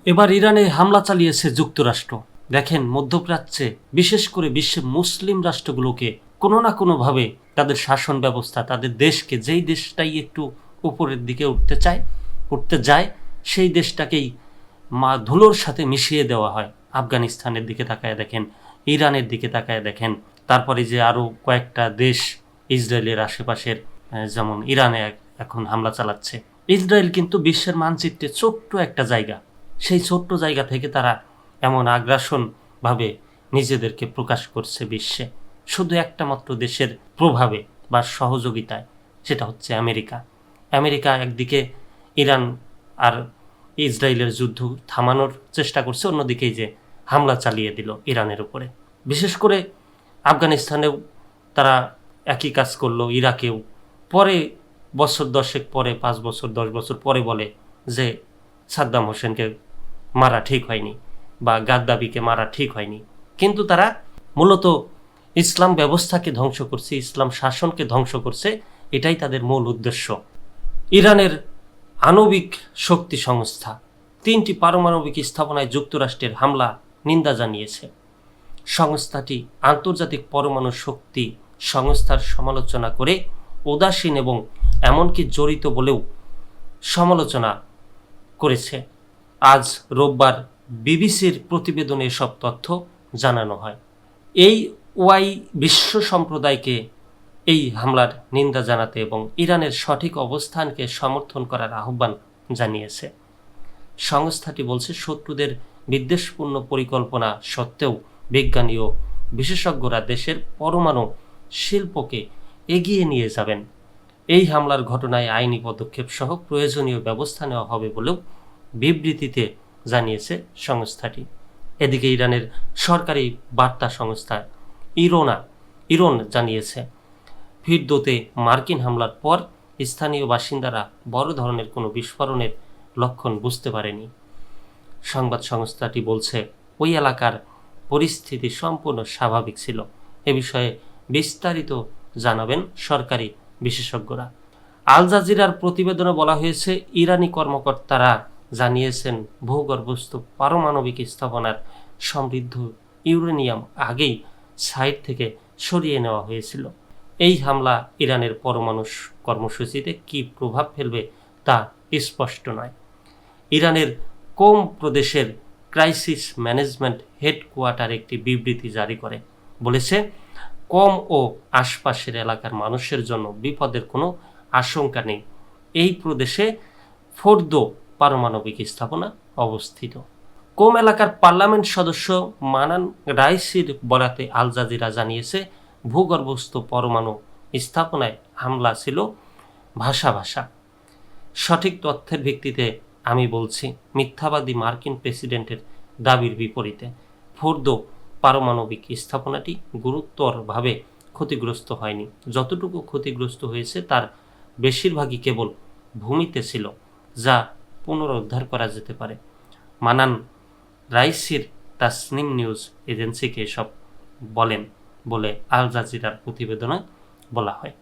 এবার ইরানে হামলা চালিয়েছে যুক্তরাষ্ট্র। দেখেন, মধ্যপ্রাচ্যে বিশেষ করে বিশ্বের মুসলিম রাষ্ট্রগুলোকে কোনো না কোনোভাবে তাদের শাসন ব্যবস্থা, তাদের দেশকে, যেই দেশটাই একটু উপরের দিকে উঠতে যায় সেই দেশটাকেই ধুলোর সাথে মিশিয়ে দেওয়া হয়। আফগানিস্তানের দিকে তাকায় দেখেন, ইরানের দিকে তাকায় দেখেন, তারপরে যে আরও কয়েকটা দেশ ইসরায়েলের আশেপাশের, যেমন ইরানে এখন হামলা চালাচ্ছে। ইসরায়েল কিন্তু বিশ্বের মানচিত্রে ছোট্ট একটা জায়গা, সেই ছোট্ট জায়গা থেকে তারা এমন আগ্রাসনভাবে নিজেদেরকে প্রকাশ করছে বিশ্বে, শুধু একটা মাত্র দেশের প্রভাবে বা সহযোগিতায়, সেটা হচ্ছে আমেরিকা। আমেরিকা একদিকে ইরান আর ইসরায়েলের যুদ্ধ থামানোর চেষ্টা করছে, অন্যদিকেই যে হামলা চালিয়ে দিল ইরানের উপরে। বিশেষ করে আফগানিস্তানেও তারা একই কাজ করলো, ইরাকেও। পরে বছর 10 পরে, 5 বছর 10 বছর পরে বলে যে সাদ্দাম হোসেনকে মারা ঠিক হয়নি বা গাদ্দাফিকে মারা ঠিক হয়নি। কিন্তু তারা মূলত ইসলাম ব্যবস্থাকে ধ্বংস করছে, ইসলাম শাসনকে ধ্বংস করছে, এটাই তাদের মূল উদ্দেশ্য। ইরানের আণবিক শক্তি সংস্থা 3টি পারমাণবিক স্থাপনায় যুক্তরাষ্ট্রের হামলা নিন্দা জানিয়েছে। সংস্থাটি আন্তর্জাতিক পরমাণু শক্তি সংস্থার সমালোচনা করে উদাসীন এবং এমনকি জড়িত বলেও সমালোচনা করেছে। আজ রোববার বিবিসির প্রতিবেদনে এসব তথ্য জানানো হয়। এই বিশ্ব সম্প্রদায়কে এই হামলার নিন্দা জানাতে এবং ইরানের সঠিক অবস্থানকে সমর্থন করার আহ্বান জানিয়েছে। সংস্থাটি বলছে, শত্রুদের বিদ্বেষপূর্ণ পরিকল্পনা সত্ত্বেও বিজ্ঞানী ও বিশেষজ্ঞরা দেশের পরমাণু শিল্পকে এগিয়ে নিয়ে যাবেন। এই হামলার ঘটনায় আইনি পদক্ষেপ সহ প্রয়োজনীয় ব্যবস্থা নেওয়া হবে বলেও বিবৃতিতে জানিয়েছে সংস্থাটি। এদিকে ইরানের সরকারি বার্তা সংস্থা ইরন জানিয়েছে, ফিরদোতে মার্কিন হামলার পর স্থানীয় বাসিন্দারা বড় ধরনের কোনো বিস্ফোরণের লক্ষণ বুঝতে পারেনি। সংবাদ সংস্থাটি বলছে, ওই এলাকার পরিস্থিতি সম্পূর্ণ স্বাভাবিক ছিল। এ বিষয়ে বিস্তারিত জানাবেন সরকারি বিশেষজ্ঞরা। আল জাজিরার প্রতিবেদনে বলা হয়েছে, ইরানি কর্মকর্তারা জানিয়েছেন ভূগর্ভস্থ পারমাণবিক স্থাপনার সমৃদ্ধ ইউরেনিয়াম আগেই সাইট থেকে সরিয়ে নেওয়া হয়েছিল। এই হামলা ইরানের পরমাণু কর্মসূচিতে কী প্রভাব ফেলবে তা স্পষ্ট নয়। ইরানের কোম প্রদেশের ক্রাইসিস ম্যানেজমেন্ট হেডকোয়ার্টার একটি বিবৃতি জারি করে বলেছে, কম ও আশপাশের এলাকার মানুষের জন্য বিপদের কোনো আশঙ্কা নেই। এই প্রদেশে ফোর্দো পারমাণবিক স্থাপনা অবস্থিত। কোম এলাকার পার্লামেন্ট সদস্য মানান রাইসির বরাতে আল জাজিরা জানিয়েছে, ভূগর্ভস্থ পরমাণু স্থাপনায় হামলা ছিল ভাষা। সঠিক তথ্যের ভিত্তিতে আমি বলছি, মিথ্যাবাদী মার্কিন প্রেসিডেন্টের দাবির বিপরীতে ফোর্দো পারমাণবিক স্থাপনাটি গুরুতরভাবে ক্ষতিগ্রস্ত হয়নি। যতটুকু ক্ষতিগ্রস্ত হয়েছে তার বেশিরভাগই কেবল ভূমিতে ছিল, যা পুনরুদ্ধার করা যেতে পারে। মানান রাইসির তাসনিম নিউজ এজেন্সিকে এসব বলেন বলে আল জাজিরার প্রতিবেদনে বলা হয়।